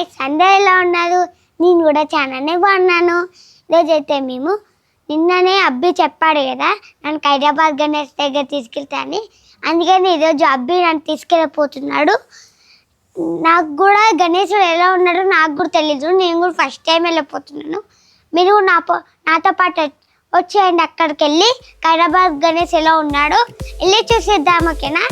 Guys అందరూ ఎలా ఉన్నారు? నేను కూడా చాలానే బాగున్నాను. ఈరోజైతే మేము నిన్ననే అబ్బి చెప్పాడు కదా నన్ను హైదరాబాద్ గణేష్ దగ్గర తీసుకెళ్తాను. అందుకని ఈరోజు అబ్బి నన్ను తీసుకెళ్ళిపోతున్నాడు. నాకు కూడా గణేశుడు ఎలా ఉన్నాడో నాకు కూడా తెలీదు. నేను కూడా ఫస్ట్ టైం వెళ్ళిపోతున్నాను. మీరు నాతో పాటు వచ్చేయండి. అక్కడికి వెళ్ళి హైదరాబాద్ గణేష్ ఎలా ఉన్నాడో వెళ్ళి చూసేద్దాం. ఓకేనా?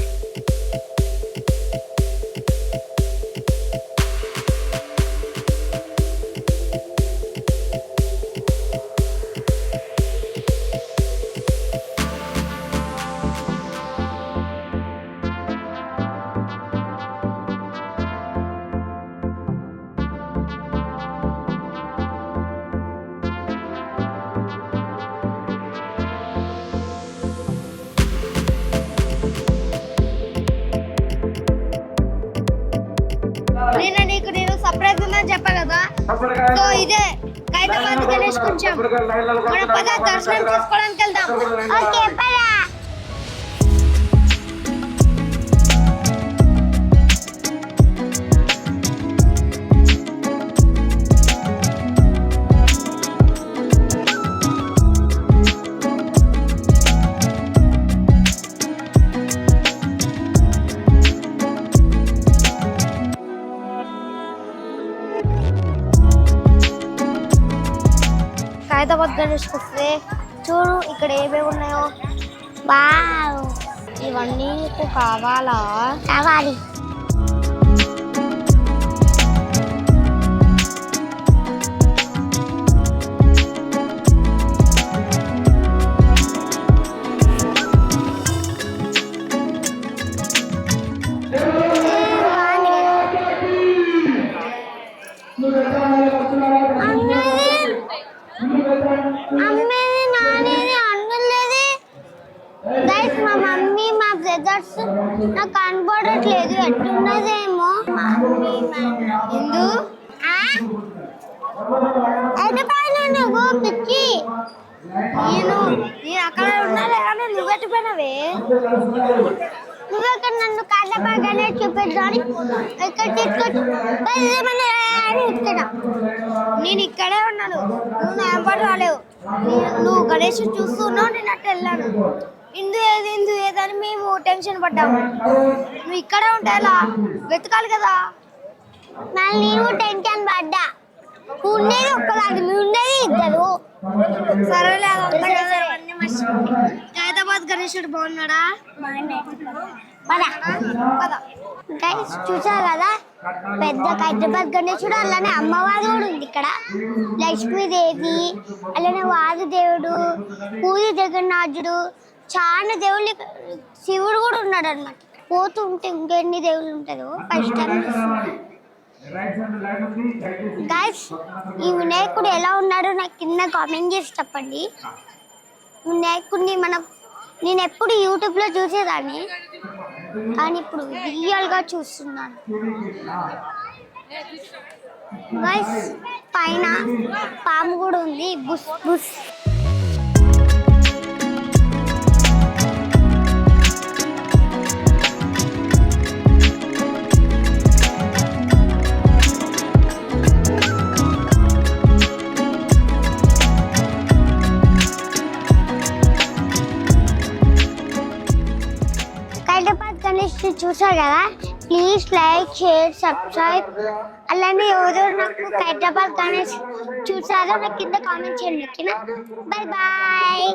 నేను సర్ప్రైజ్ ఉందని చెప్పా కదా. సో ఇదే హైదరాబాద్ గణేష్ కొంచెం మన పద దర్శనం చేసుకోవడానికి వెళ్దాం. ఓకే పద. హైదరాబాద్ గణేష్ వస్తే చూడు ఇక్కడ ఏమేమి ఉన్నాయో. వావ్, ఇవన్నీ నీకు కావాలా? కావాలి. అమ్మేది నానేది అనలేదు గైస్. మా మమ్మీ మా బ్రదర్స్ నాకు కనబడట్లేదు. ఎట్లున్నదేమో ఎందు నువ్వు పిచ్చి. నేను అక్కడ ఉన్నాలే కానీ నువ్వు ఎట్టిపోయినవే. నువ్వెక్కడ నన్ను కాళ్ళబాగానే చూపించాలి. ఎక్కడ తీసుకొచ్చి ఇక్కడ నేను ఇక్కడే ఉన్నాను. నువ్వు నా వెంబడి రాలేవు. నువ్వు గణేష్ చూస్తున్నావు, నేను అట్లా వెళ్ళాను. ఇందు ఏదని మేము టెన్షన్ పడ్డాము. నువ్వు ఇక్కడే ఉంటే ఎలా వెతకాలి కదా. నేను టెన్షన్ పడ్డా. ఉండేది ఒక్కదాన్ని, ఉండేది ఇద్దరు. సరేలే హైదరాబాద్ గణేశుడు బాగున్నాడా? గైస్ చూసారు కదా పెద్ద హైదరాబాద్ గణేశుడు. అలానే అమ్మవారు కూడా ఉంది ఇక్కడ. లక్ష్మీదేవి, అలానే వాసుదేవుడు, పూరి జగన్నాథుడు, చాలా దేవుళ్ళు. శివుడు కూడా ఉన్నాడు అనమాట. పోతుంటే ఇంకెన్ని దేవుళ్ళు ఉంటారో ఫస్ట్ టైం. గైస్ ఈ వినాయకుడు ఎలా ఉన్నాడో నాకు కింద కామెంట్ చేసి చెప్పండి. వినాయకుడిని నేను ఎప్పుడు యూట్యూబ్లో చూసేదాన్ని, కానీ ఇప్పుడు రియల్గా చూస్తున్నాను. గైస్ పైన పాము కూడా ఉంది. బుస్ బుస్. హైదరాబాద్ గణేష్ చూసారు కదా. Please like, share, subscribe. అలానే ఎవరెవరు నాకు హైదరాబాద్ గణేష్ చూసారో నాకు కింద కామెంట్ చేయండి. ఓకేనా? Bye bye.